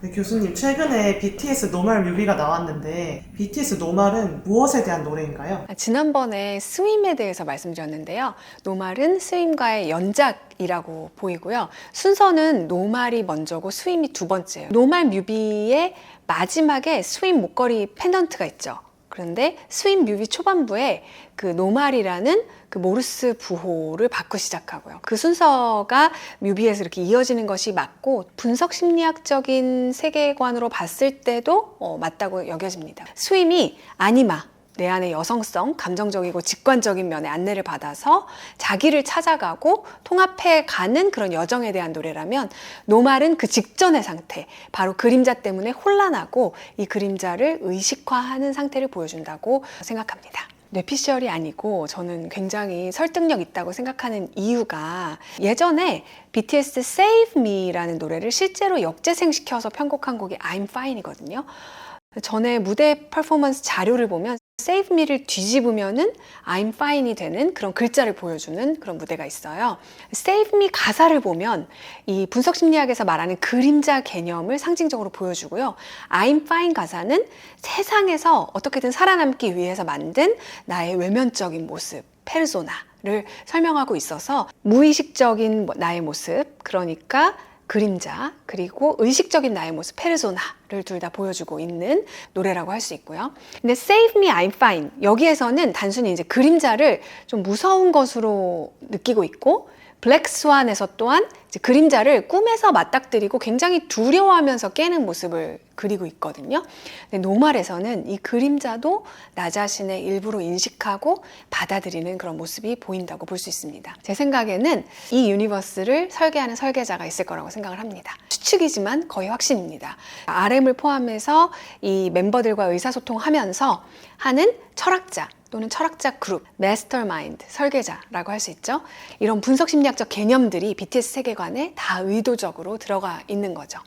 네, 교수님, 최근에 BTS 노말 뮤비가 나왔는데 BTS 노말은 무엇에 대한 노래인가요? 지난번에 스윕에 대해서 말씀드렸는데요. 노말은 스윕과의 연작이라고 보이고요. 순서는 노말이 먼저고 스윕이 두 번째예요. 노말 뮤비의 마지막에 스윕 목걸이 펜던트가 있죠. 그런데 스윕 뮤비 초반부에 그 노말이라는 그 모르스 부호를 받고 시작하고요. 그 순서가 뮤비에서 이렇게 이어지는 것이 맞고 분석 심리학적인 세계관으로 봤을 때도 맞다고 여겨집니다. 스윕이 아니마, 내 안의 여성성, 감정적이고 직관적인 면의 안내를 받아서 자기를 찾아가고 통합해 가는 그런 여정에 대한 노래라면 노말은 그 직전의 상태, 바로 그림자 때문에 혼란하고 이 그림자를 의식화하는 상태를 보여준다고 생각합니다. 뇌피셜이 아니고 저는 굉장히 설득력 있다고 생각하는 이유가 예전에 BTS Save Me라는 노래를 실제로 역재생시켜서 편곡한 곡이 I'm Fine이거든요. 전에 무대 퍼포먼스 자료를 보면 Save Me를 뒤집으면은 I'm Fine이 되는 그런 글자를 보여주는 그런 무대가 있어요. Save Me 가사를 보면 이 분석 심리학에서 말하는 그림자 개념을 상징적으로 보여주고요. I'm Fine 가사는 세상에서 어떻게든 살아남기 위해서 만든 나의 외면적인 모습, 페르소나를 설명하고 있어서 무의식적인 나의 모습, 그러니까 그림자, 그리고 의식적인 나의 모습, 페르소나를 둘 다 보여주고 있는 노래라고 할 수 있고요. 근데 Save Me, I'm Fine. 여기에서는 단순히 이제 그림자를 좀 무서운 것으로 느끼고 있고, 블랙 스완에서 또한 이제 그림자를 꿈에서 맞닥뜨리고 굉장히 두려워하면서 깨는 모습을 그리고 있거든요. 근데 노말에서는 이 그림자도 나 자신의 일부로 인식하고 받아들이는 그런 모습이 보인다고 볼 수 있습니다. 제 생각에는 이 유니버스를 설계하는 설계자가 있을 거라고 생각을 합니다. 추측이지만 거의 확신입니다. RM을 포함해서 이 멤버들과 의사소통하면서 하는 철학자 또는 철학자 그룹, 마스터마인드, 설계자라고 할 수 있죠. 이런 분석 심리학적 개념들이 BTS 세계관에 다 의도적으로 들어가 있는 거죠.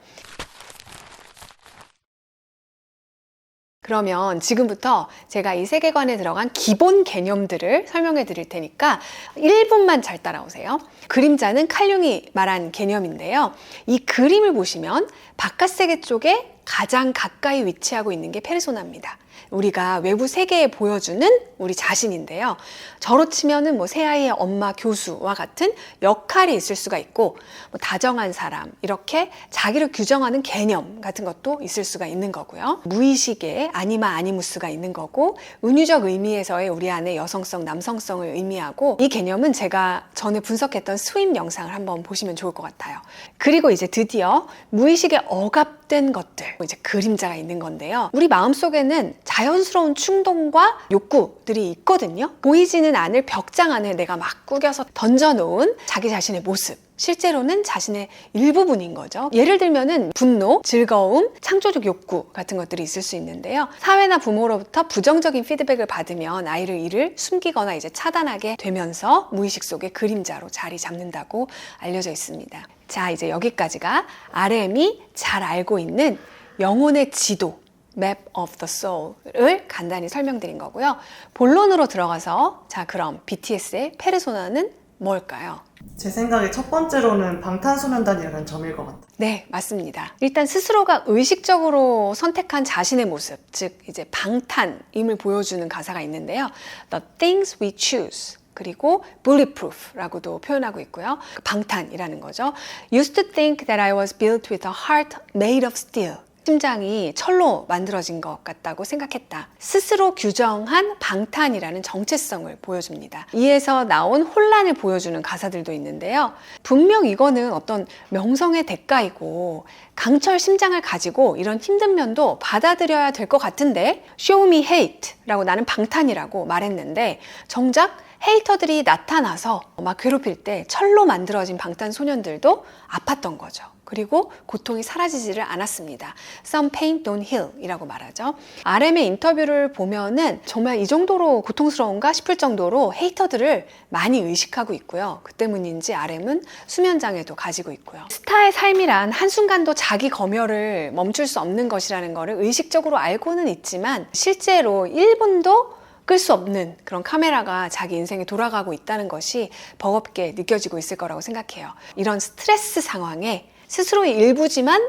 그러면 지금부터 제가 이 세계관에 들어간 기본 개념들을 설명해 드릴 테니까 1분만 잘 따라오세요. 그림자는 칼융이 말한 개념인데요. 이 그림을 보시면 바깥 세계 쪽에 가장 가까이 위치하고 있는 게 페르소나입니다. 우리가 외부 세계에 보여주는 우리 자신인데요. 저로 치면은 뭐 새아이의 엄마, 교수와 같은 역할이 있을 수가 있고, 뭐 다정한 사람, 이렇게 자기를 규정하는 개념 같은 것도 있을 수가 있는 거고요. 무의식의 아니마 아니무스가 있는 거고, 은유적 의미에서의 우리 안의 여성성, 남성성을 의미하고, 이 개념은 제가 전에 분석했던 스윕 영상을 한번 보시면 좋을 것 같아요. 그리고 이제 드디어 무의식에 억압된 것들, 이제 그림자가 있는 건데요. 우리 마음속에는 자연스러운 충동과 욕구들이 있거든요. 보이지는 않을 벽장 안에 내가 막 구겨서 던져놓은 자기 자신의 모습, 실제로는 자신의 일부분인 거죠. 예를 들면은 분노, 즐거움, 창조적 욕구 같은 것들이 있을 수 있는데요. 사회나 부모로부터 부정적인 피드백을 받으면 아이를 이를 숨기거나 이제 차단하게 되면서 무의식 속에 그림자로 자리 잡는다고 알려져 있습니다. 자, 이제 여기까지가 RM이 잘 알고 있는 영혼의 지도, Map of the Soul을 간단히 설명드린 거고요. 본론으로 들어가서 자, 그럼 BTS의 페르소나는 뭘까요? 제 생각에 첫 번째로는 방탄소년단이라는 점일 것 같아요. 네, 맞습니다. 일단 스스로가 의식적으로 선택한 자신의 모습, 즉 이제 방탄임을 보여주는 가사가 있는데요. The things we choose. 그리고 bulletproof라고도 표현하고 있고요. 방탄이라는 거죠. Used to think that I was built with a heart made of steel. 심장이 철로 만들어진 것 같다고 생각했다. 스스로 규정한 방탄이라는 정체성을 보여줍니다. 이에서 나온 혼란을 보여주는 가사들도 있는데요. 분명 이거는 어떤 명성의 대가이고 강철 심장을 가지고 이런 힘든 면도 받아들여야 될 것 같은데 Show me hate 라고 나는 방탄이라고 말했는데 정작 헤이터들이 나타나서 막 괴롭힐 때 철로 만들어진 방탄소년들도 아팠던 거죠. 그리고 고통이 사라지지를 않았습니다. Some pain don't heal 이라고 말하죠. RM의 인터뷰를 보면은 정말 이 정도로 고통스러운가 싶을 정도로 헤이터들을 많이 의식하고 있고요. 그 때문인지 RM은 수면장애도 가지고 있고요. 스타의 삶이란 한순간도 자기 검열을 멈출 수 없는 것이라는 것을 의식적으로 알고는 있지만 실제로 1분도 끌 수 없는 그런 카메라가 자기 인생에 돌아가고 있다는 것이 버겁게 느껴지고 있을 거라고 생각해요. 이런 스트레스 상황에 스스로의 일부지만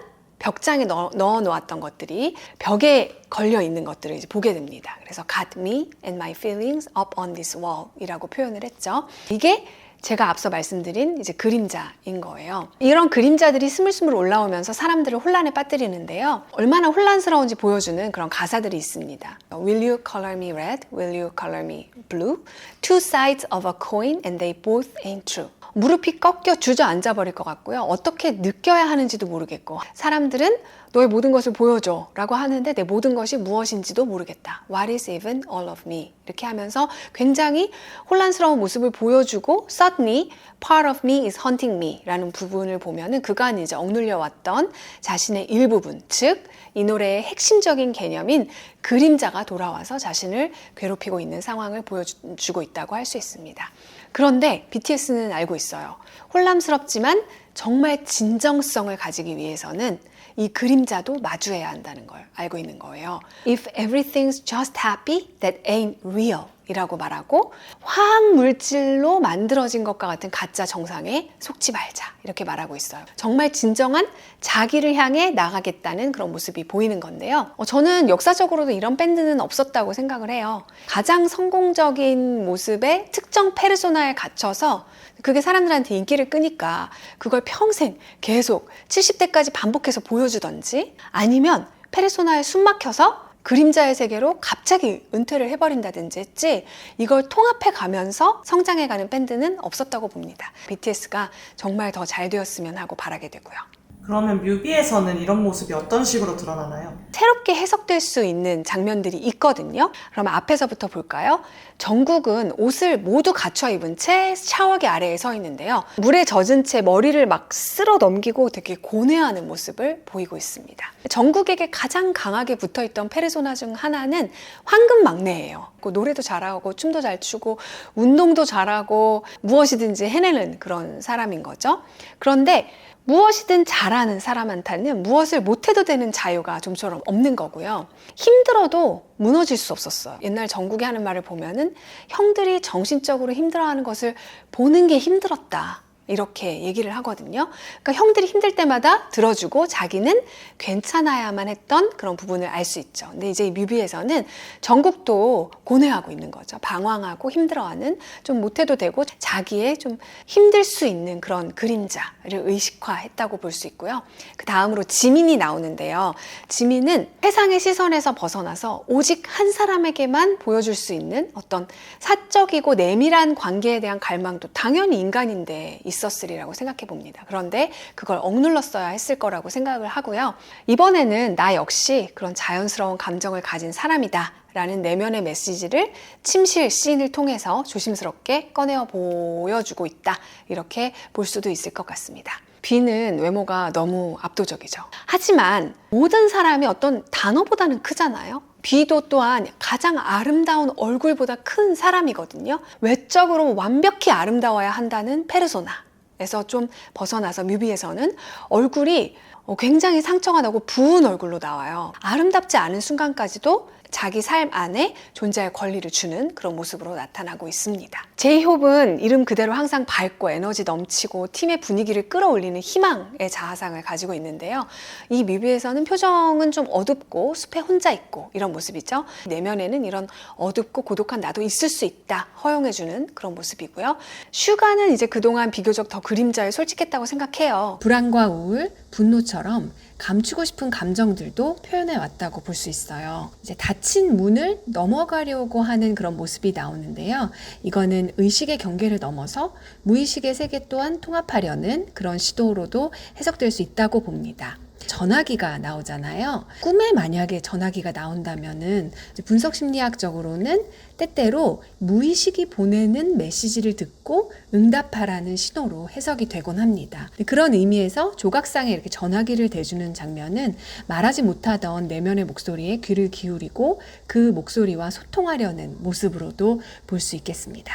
벽장에 넣어 놓았던 것들이 벽에 걸려 있는 것들을 이제 보게 됩니다. 그래서 got me and my feelings up on this wall 이라고 표현을 했죠. 이게 제가 앞서 말씀드린 이제 그림자인 거예요. 이런 그림자들이 스물스물 올라오면서 사람들을 혼란에 빠뜨리는데요. 얼마나 혼란스러운지 보여주는 그런 가사들이 있습니다. Will you color me red? Will you color me blue? Two sides of a coin and they both ain't true. 무릎이 꺾여 주저앉아 버릴 것 같고요. 어떻게 느껴야 하는지도 모르겠고 사람들은 너의 모든 것을 보여줘 라고 하는데 내 모든 것이 무엇인지도 모르겠다. What is even all of me? 이렇게 하면서 굉장히 혼란스러운 모습을 보여주고 Suddenly part of me is haunting me 라는 부분을 보면은 그간 이제 억눌려 왔던 자신의 일부분, 즉 이 노래의 핵심적인 개념인 그림자가 돌아와서 자신을 괴롭히고 있는 상황을 보여주고 있다고 할 수 있습니다. 그런데 BTS는 알고 있어요. 혼란스럽지만 정말 진정성을 가지기 위해서는 이 그림자도 마주해야 한다는 걸 알고 있는 거예요. If everything's just happy, that ain't real 이라고 말하고 화학 물질로 만들어진 것과 같은 가짜 정상에 속지 말자 이렇게 말하고 있어요. 정말 진정한 자기를 향해 나가겠다는 그런 모습이 보이는 건데요. 저는 역사적으로도 이런 밴드는 없었다고 생각을 해요. 가장 성공적인 모습에 특정 페르소나에 갇혀서 그게 사람들한테 인기를 끄니까 그걸 평생 계속 70대까지 반복해서 보여주던지 아니면 페르소나에 숨 막혀서 그림자의 세계로 갑자기 은퇴를 해버린다든지 했지 이걸 통합해 가면서 성장해가는 밴드는 없었다고 봅니다. BTS가 정말 더 잘 되었으면 하고 바라게 되고요. 그러면 뮤비에서는 이런 모습이 어떤 식으로 드러나나요? 새롭게 해석될 수 있는 장면들이 있거든요. 그러면 앞에서부터 볼까요? 정국은 옷을 모두 갖춰 입은 채 샤워기 아래에 서 있는데요. 물에 젖은 채 머리를 막 쓸어 넘기고 되게 고뇌하는 모습을 보이고 있습니다. 정국에게 가장 강하게 붙어있던 페르소나 중 하나는 황금 막내예요. 노래도 잘하고 춤도 잘 추고 운동도 잘하고 무엇이든지 해내는 그런 사람인 거죠. 그런데 무엇이든 잘하는 사람한테는 무엇을 못해도 되는 자유가 좀처럼 없는 거고요. 힘들어도 무너질 수 없었어요. 옛날 정국이 하는 말을 보면은 형들이 정신적으로 힘들어하는 것을 보는 게 힘들었다. 이렇게 얘기를 하거든요. 그러니까 형들이 힘들 때마다 들어주고 자기는 괜찮아야만 했던 그런 부분을 알 수 있죠. 근데 이제 이 뮤비에서는 정국도 고뇌하고 있는 거죠. 방황하고 힘들어하는 좀 못해도 되고 자기의 좀 힘들 수 있는 그런 그림자를 의식화했다고 볼 수 있고요. 그 다음으로 지민이 나오는데요. 지민은 세상의 시선에서 벗어나서 오직 한 사람에게만 보여줄 수 있는 어떤 사적이고 내밀한 관계에 대한 갈망도 당연히 인간인데 있었으리라고 생각해 봅니다. 그런데 그걸 억눌렀어야 했을 거라고 생각을 하고요. 이번에는 나 역시 그런 자연스러운 감정을 가진 사람이다 라는 내면의 메시지를 침실 씬을 통해서 조심스럽게 꺼내어 보여주고 있다 이렇게 볼 수도 있을 것 같습니다. 비는 외모가 너무 압도적이죠. 하지만 모든 사람이 어떤 단어보다는 크잖아요. 비도 또한 가장 아름다운 얼굴보다 큰 사람이거든요. 외적으로 완벽히 아름다워야 한다는 페르소나에서 좀 벗어나서 뮤비에서는 얼굴이 굉장히 상처가 나고 부은 얼굴로 나와요. 아름답지 않은 순간까지도 자기 삶 안에 존재할 권리를 주는 그런 모습으로 나타나고 있습니다. 제이홉은 이름 그대로 항상 밝고 에너지 넘치고 팀의 분위기를 끌어올리는 희망의 자아상을 가지고 있는데요. 이 뮤비에서는 표정은 좀 어둡고 숲에 혼자 있고 이런 모습이죠. 내면에는 이런 어둡고 고독한 나도 있을 수 있다 허용해주는 그런 모습이고요. 슈가는 이제 그동안 비교적 더 그림자에 솔직했다고 생각해요. 불안과 우울, 분노처럼 감추고 싶은 감정들도 표현해 왔다고 볼 수 있어요. 이제 닫힌 문을 넘어가려고 하는 그런 모습이 나오는데요. 이거는 의식의 경계를 넘어서 무의식의 세계 또한 통합하려는 그런 시도로도 해석될 수 있다고 봅니다. 전화기가 나오잖아요. 꿈에 만약에 전화기가 나온다면은 분석 심리학적으로는 때때로 무의식이 보내는 메시지를 듣고 응답하라는 신호로 해석이 되곤 합니다. 그런 의미에서 조각상에 이렇게 전화기를 대주는 장면은 말하지 못하던 내면의 목소리에 귀를 기울이고 그 목소리와 소통하려는 모습으로도 볼 수 있겠습니다.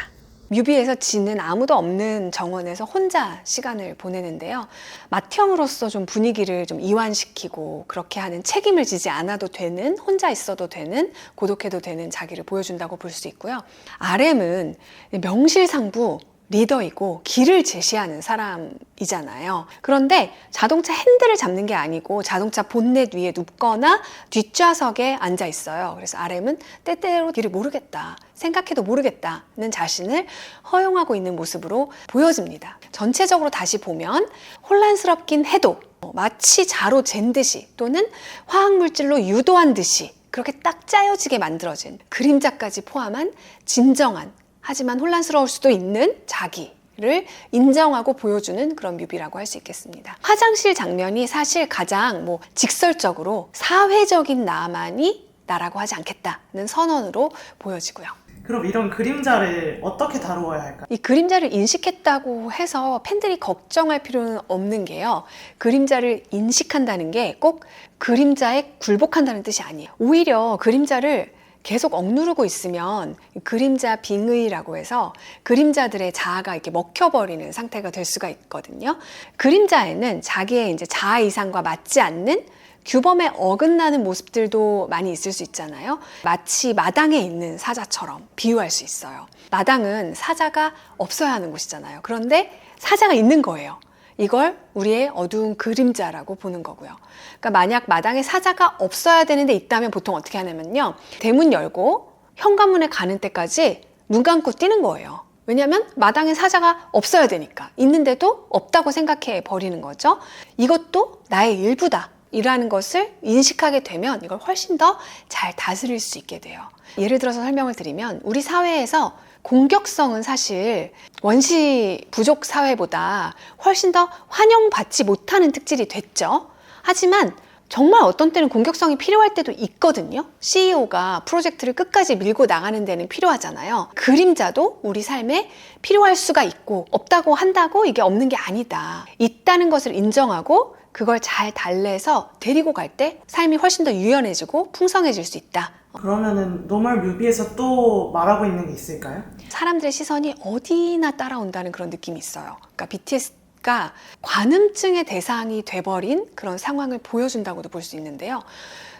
뮤비에서 지는 아무도 없는 정원에서 혼자 시간을 보내는데요. 맏형으로서 좀 분위기를 좀 이완시키고 그렇게 하는 책임을 지지 않아도 되는, 혼자 있어도 되는, 고독해도 되는 자기를 보여준다고 볼 수 있고요. RM은 명실상부 리더이고 길을 제시하는 사람이잖아요. 그런데 자동차 핸들을 잡는 게 아니고 자동차 본넷 위에 눕거나 뒷좌석에 앉아 있어요. 그래서 RM은 때때로 길을 모르겠다, 생각해도 모르겠다는 자신을 허용하고 있는 모습으로 보여집니다. 전체적으로 다시 보면 혼란스럽긴 해도 마치 자로 잰 듯이 또는 화학물질로 유도한 듯이 그렇게 딱 짜여지게 만들어진 그림자까지 포함한 진정한, 하지만 혼란스러울 수도 있는 자기를 인정하고 보여주는 그런 뮤비라고 할 수 있겠습니다. 화장실 장면이 사실 가장 직설적으로 사회적인 나만이 나라고 하지 않겠다는 선언으로 보여지고요. 그럼 이런 그림자를 어떻게 다루어야 할까요? 이 그림자를 인식했다고 해서 팬들이 걱정할 필요는 없는 게요. 그림자를 인식한다는 게 꼭 그림자에 굴복한다는 뜻이 아니에요. 오히려 그림자를 계속 억누르고 있으면 그림자 빙의라고 해서 그림자들의 자아가 이렇게 먹혀버리는 상태가 될 수가 있거든요. 그림자에는 자기의 이제 자아 이상과 맞지 않는 규범에 어긋나는 모습들도 많이 있을 수 있잖아요. 마치 마당에 있는 사자처럼 비유할 수 있어요. 마당은 사자가 없어야 하는 곳이잖아요. 그런데 사자가 있는 거예요. 이걸 우리의 어두운 그림자라고 보는 거고요. 그러니까 만약 마당에 사자가 없어야 되는데 있다면 보통 어떻게 하냐면요. 대문 열고 현관문에 가는 때까지 눈 감고 뛰는 거예요. 왜냐하면 마당에 사자가 없어야 되니까. 있는데도 없다고 생각해 버리는 거죠. 이것도 나의 일부다 이라는 것을 인식하게 되면 이걸 훨씬 더 잘 다스릴 수 있게 돼요. 예를 들어서 설명을 드리면 우리 사회에서 공격성은 사실 원시 부족 사회보다 훨씬 더 환영받지 못하는 특질이 됐죠. 하지만 정말 어떤 때는 공격성이 필요할 때도 있거든요. CEO가 프로젝트를 끝까지 밀고 나가는 데는 필요하잖아요. 그림자도 우리 삶에 필요할 수가 있고 없다고 한다고 이게 없는 게 아니다. 있다는 것을 인정하고 그걸 잘 달래서 데리고 갈 때 삶이 훨씬 더 유연해지고 풍성해질 수 있다. 그러면은 노멀 뮤비에서 또 말하고 있는 게 있을까요? 사람들의 시선이 어디나 따라온다는 그런 느낌이 있어요. 그러니까 BTS가 관음증의 대상이 돼버린 그런 상황을 보여준다고도 볼 수 있는데요.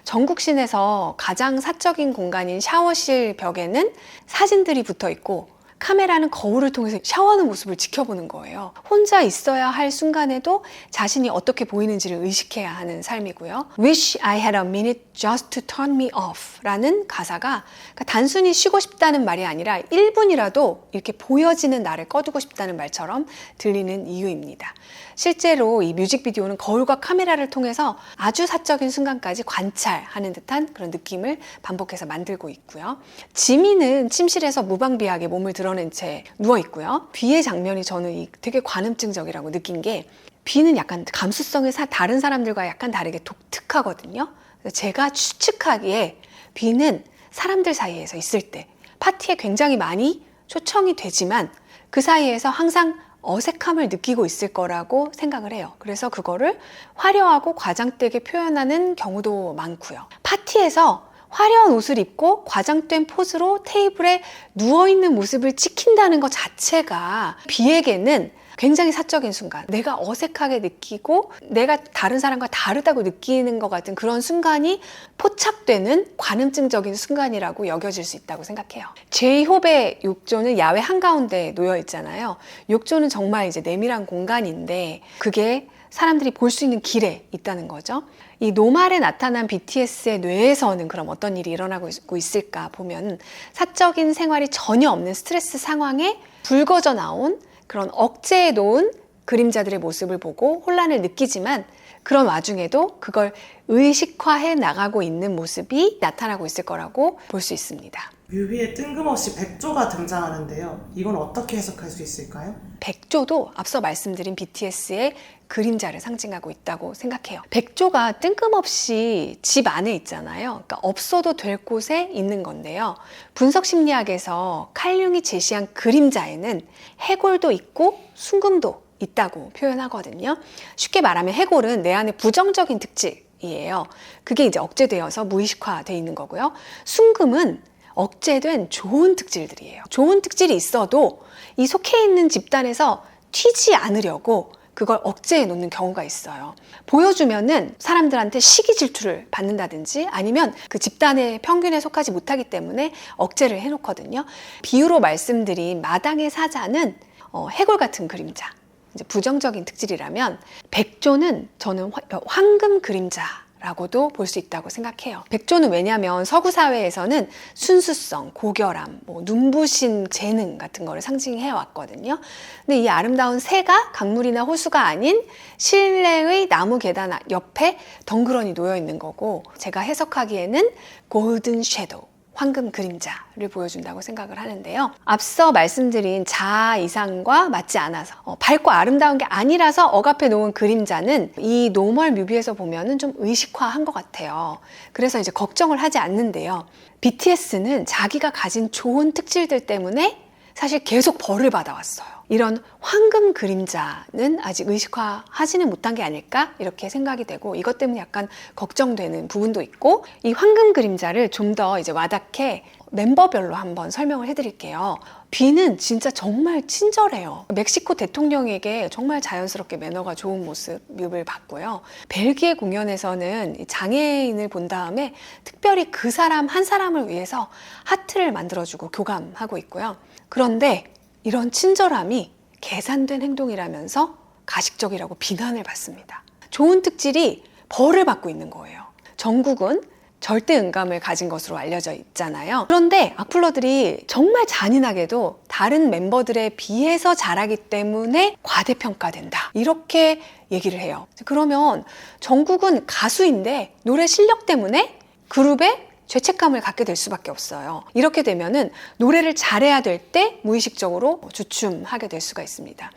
전국신에서 가장 사적인 공간인 샤워실 벽에는 사진들이 붙어 있고 카메라는 거울을 통해서 샤워하는 모습을 지켜보는 거예요. 혼자 있어야 할 순간에도 자신이 어떻게 보이는지를 의식해야 하는 삶이고요. Wish I had a minute just to turn me off 라는 가사가 그러니까 단순히 쉬고 싶다는 말이 아니라 1분이라도 이렇게 보여지는 나를 꺼두고 싶다는 말처럼 들리는 이유입니다. 실제로 이 뮤직비디오는 거울과 카메라를 통해서 아주 사적인 순간까지 관찰하는 듯한 그런 느낌을 반복해서 만들고 있고요. 지민은 침실에서 무방비하게 몸을 드러낸 채 누워있고요. 비의 장면이 저는 되게 관음증적이라고 느낀 게 비는 약간 감수성이 다른 사람들과 약간 다르게 독특하거든요. 제가 추측하기에 비는 사람들 사이에서 있을 때 파티에 굉장히 많이 초청이 되지만 그 사이에서 항상 어색함을 느끼고 있을 거라고 생각을 해요. 그래서 그거를 화려하고 과장되게 표현하는 경우도 많고요. 파티에서 화려한 옷을 입고 과장된 포즈로 테이블에 누워있는 모습을 찍힌다는 것 자체가 비에게는 굉장히 사적인 순간, 내가 어색하게 느끼고 내가 다른 사람과 다르다고 느끼는 것 같은 그런 순간이 포착되는 관음증적인 순간이라고 여겨질 수 있다고 생각해요. 제이홉의 욕조는 야외 한가운데 놓여 있잖아요. 욕조는 정말 이제 내밀한 공간인데 그게 사람들이 볼 수 있는 길에 있다는 거죠. 이 노말에 나타난 BTS의 뇌에서는 그럼 어떤 일이 일어나고 있을까 보면 사적인 생활이 전혀 없는 스트레스 상황에 불거져 나온 그런 억제해 놓은 그림자들의 모습을 보고 혼란을 느끼지만 그런 와중에도 그걸 의식화해 나가고 있는 모습이 나타나고 있을 거라고 볼 수 있습니다. 뮤비에 뜬금없이 백조가 등장하는데요. 이건 어떻게 해석할 수 있을까요? 백조도 앞서 말씀드린 BTS의 그림자를 상징하고 있다고 생각해요. 백조가 뜬금없이 집 안에 있잖아요. 그러니까 없어도 될 곳에 있는 건데요. 분석 심리학에서 칼융이 제시한 그림자에는 해골도 있고 순금도 있다고 표현하거든요. 쉽게 말하면 해골은 내 안에 부정적인 특질이에요. 그게 이제 억제되어서 무의식화되어 있는 거고요. 순금은 억제된 좋은 특질들이에요. 좋은 특질이 있어도 이 속해 있는 집단에서 튀지 않으려고 그걸 억제해 놓는 경우가 있어요. 보여주면은 사람들한테 시기 질투를 받는다든지 아니면 그 집단의 평균에 속하지 못하기 때문에 억제를 해놓거든요. 비유로 말씀드린 마당의 사자는 해골 같은 그림자, 이제 부정적인 특질이라면, 백조는 저는 황금 그림자라고도 볼 수 있다고 생각해요. 백조는 왜냐하면 서구 사회에서는 순수성, 고결함, 눈부신 재능 같은 거를 상징해 왔거든요. 근데 이 아름다운 새가 강물이나 호수가 아닌 실내의 나무 계단 옆에 덩그러니 놓여 있는 거고, 제가 해석하기에는 골든 섀도우, 황금 그림자를 보여준다고 생각을 하는데요. 앞서 말씀드린 자아 이상과 맞지 않아서 밝고 아름다운 게 아니라서 억압해 놓은 그림자는 이 노멀 뮤비에서 보면은 좀 의식화한 것 같아요. 그래서 이제 걱정을 하지 않는데요. BTS는 자기가 가진 좋은 특질들 때문에 사실 계속 벌을 받아왔어요. 이런 황금 그림자는 아직 의식화하지는 못한 게 아닐까 이렇게 생각이 되고, 이것 때문에 약간 걱정되는 부분도 있고, 이 황금 그림자를 좀 더 이제 와닿게 멤버별로 한번 설명을 해드릴게요. 비는 진짜 정말 친절해요. 멕시코 대통령에게 정말 자연스럽게 매너가 좋은 모습을 봤고요. 벨기에 공연에서는 장애인을 본 다음에 특별히 그 사람 한 사람을 위해서 하트를 만들어주고 교감하고 있고요. 그런데 이런 친절함이 계산된 행동이라면서 가식적이라고 비난을 받습니다. 좋은 특질이 벌을 받고 있는 거예요. 정국은 절대음감을 가진 것으로 알려져 있잖아요. 그런데 악플러들이 정말 잔인하게도 다른 멤버들에 비해서 잘하기 때문에 과대평가된다, 이렇게 얘기를 해요. 그러면 정국은 가수인데 노래 실력 때문에 그룹에 죄책감을 갖게 될 수밖에 없어요. 이렇게 되면은 노래를 잘해야 될 때 무의식적으로 주춤하게 될 수가 있습니다.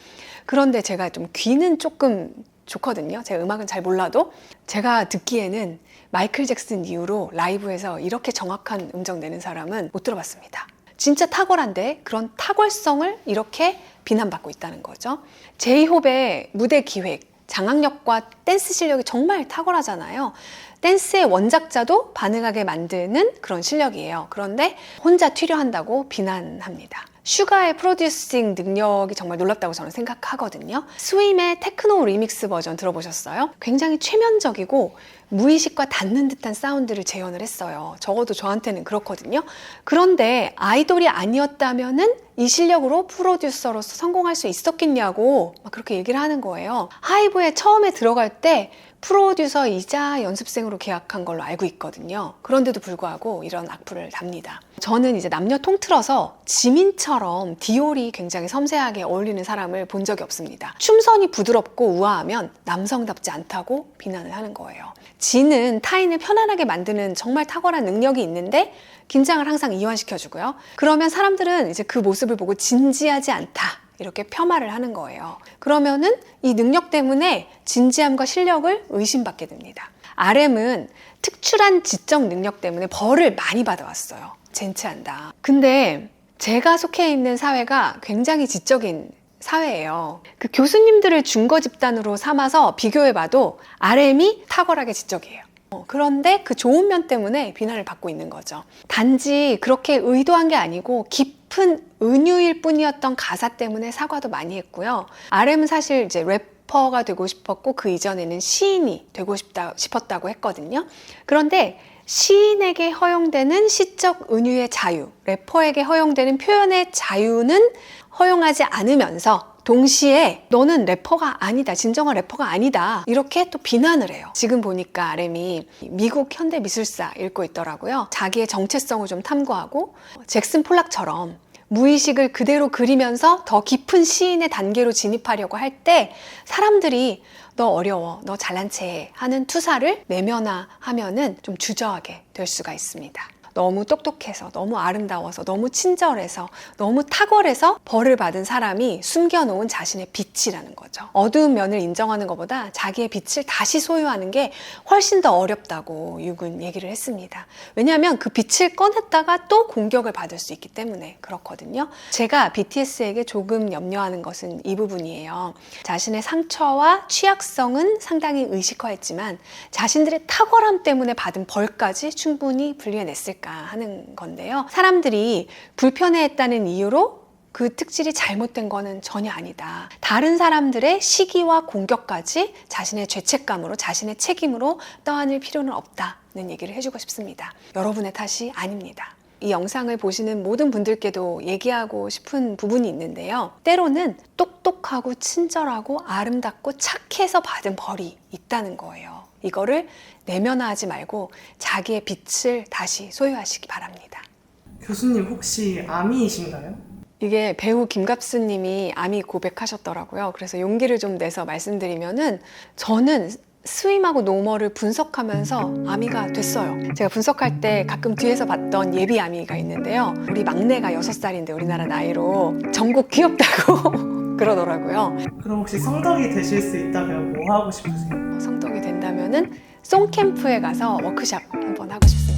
그런데 제가 좀 귀는 조금 좋거든요. 제가 음악은 잘 몰라도. 제가 듣기에는 마이클 잭슨 이후로 라이브에서 이렇게 정확한 음정 내는 사람은 못 들어봤습니다. 진짜 탁월한데 그런 탁월성을 이렇게 비난받고 있다는 거죠. 제이홉의 무대 기획, 장악력과 댄스 실력이 정말 탁월하잖아요. 댄스의 원작자도 반응하게 만드는 그런 실력이에요. 그런데 혼자 튀려 한다고 비난합니다. 슈가의 프로듀싱 능력이 정말 놀랍다고 저는 생각하거든요. 스윕의 테크노 리믹스 버전 들어보셨어요? 굉장히 최면적이고 무의식과 닿는 듯한 사운드를 재현을 했어요. 적어도 저한테는 그렇거든요. 그런데 아이돌이 아니었다면은 이 실력으로 프로듀서로서 성공할 수 있었겠냐고 막 그렇게 얘기를 하는 거예요. 하이브에 처음에 들어갈 때 프로듀서이자 연습생으로 계약한 걸로 알고 있거든요. 그런데도 불구하고 이런 악플을 답니다. 저는 이제 남녀 통틀어서 지민처럼 디올이 굉장히 섬세하게 어울리는 사람을 본 적이 없습니다. 춤선이 부드럽고 우아하면 남성답지 않다고 비난을 하는 거예요. 진은 타인을 편안하게 만드는 정말 탁월한 능력이 있는데 긴장을 항상 이완시켜주고요. 그러면 사람들은 이제 그 모습을 보고 진지하지 않다, 이렇게 폄하를 하는 거예요. 그러면은 이 능력 때문에 진지함과 실력을 의심받게 됩니다. RM은 특출한 지적 능력 때문에 벌을 많이 받아왔어요. 젠체한다. 근데 제가 속해 있는 사회가 굉장히 지적인 사회예요. 그 교수님들을 중거 집단으로 삼아서 비교해봐도 RM이 탁월하게 지적이에요. 그런데 그 좋은 면 때문에 비난을 받고 있는 거죠. 단지 그렇게 의도한 게 아니고 깊은 은유일 뿐이었던 가사 때문에 사과도 많이 했고요. RM은 사실 이제 래퍼가 되고 싶었고 그 이전에는 시인이 되고 싶었다고 했거든요. 그런데 시인에게 허용되는 시적 은유의 자유, 래퍼에게 허용되는 표현의 자유는 허용하지 않으면서 동시에 너는 래퍼가 아니다, 진정한 래퍼가 아니다, 이렇게 또 비난을 해요. 지금 보니까 RM이 미국 현대미술사 읽고 있더라고요. 자기의 정체성을 좀 탐구하고 잭슨 폴락처럼 무의식을 그대로 그리면서 더 깊은 시인의 단계로 진입하려고 할 때 사람들이 너 어려워, 너 잘난 체해 하는 투사를 내면화하면은 좀 주저하게 될 수가 있습니다. 너무 똑똑해서, 너무 아름다워서, 너무 친절해서, 너무 탁월해서 벌을 받은 사람이 숨겨놓은 자신의 빛이라는 거죠. 어두운 면을 인정하는 것보다 자기의 빛을 다시 소유하는 게 훨씬 더 어렵다고 육은 얘기를 했습니다. 왜냐하면 그 빛을 꺼냈다가 또 공격을 받을 수 있기 때문에 그렇거든요. 제가 BTS에게 조금 염려하는 것은 이 부분이에요. 자신의 상처와 취약성은 상당히 의식화했지만 자신들의 탁월함 때문에 받은 벌까지 충분히 분리해냈을까 하는 건데요. 사람들이 불편해했다는 이유로 그 특질이 잘못된 거는 전혀 아니다. 다른 사람들의 시기와 공격까지 자신의 죄책감으로, 자신의 책임으로 떠안을 필요는 없다는 얘기를 해주고 싶습니다. 여러분의 탓이 아닙니다. 이 영상을 보시는 모든 분들께도 얘기하고 싶은 부분이 있는데요. 때로는 똑똑하고 친절하고 아름답고 착해서 받은 벌이 있다는 거예요. 이거를 내면화하지 말고 자기의 빛을 다시 소유하시기 바랍니다. 교수님 혹시 아미이신가요? 이게 배우 김갑수님이 아미 고백하셨더라고요. 그래서 용기를 좀 내서 말씀드리면은 저는 스윙하고 노멀을 분석하면서 아미가 됐어요. 제가 분석할 때 가끔 뒤에서 봤던 예비 아미가 있는데요. 우리 막내가 6살인데 우리나라 나이로 전국 귀엽다고 그러더라고요. 그럼 혹시 성덕이 되실 수 있다면 뭐 하고 싶으세요? 성덕이 된다면은 송캠프에 가서 워크샵 한번 하고 싶습니다.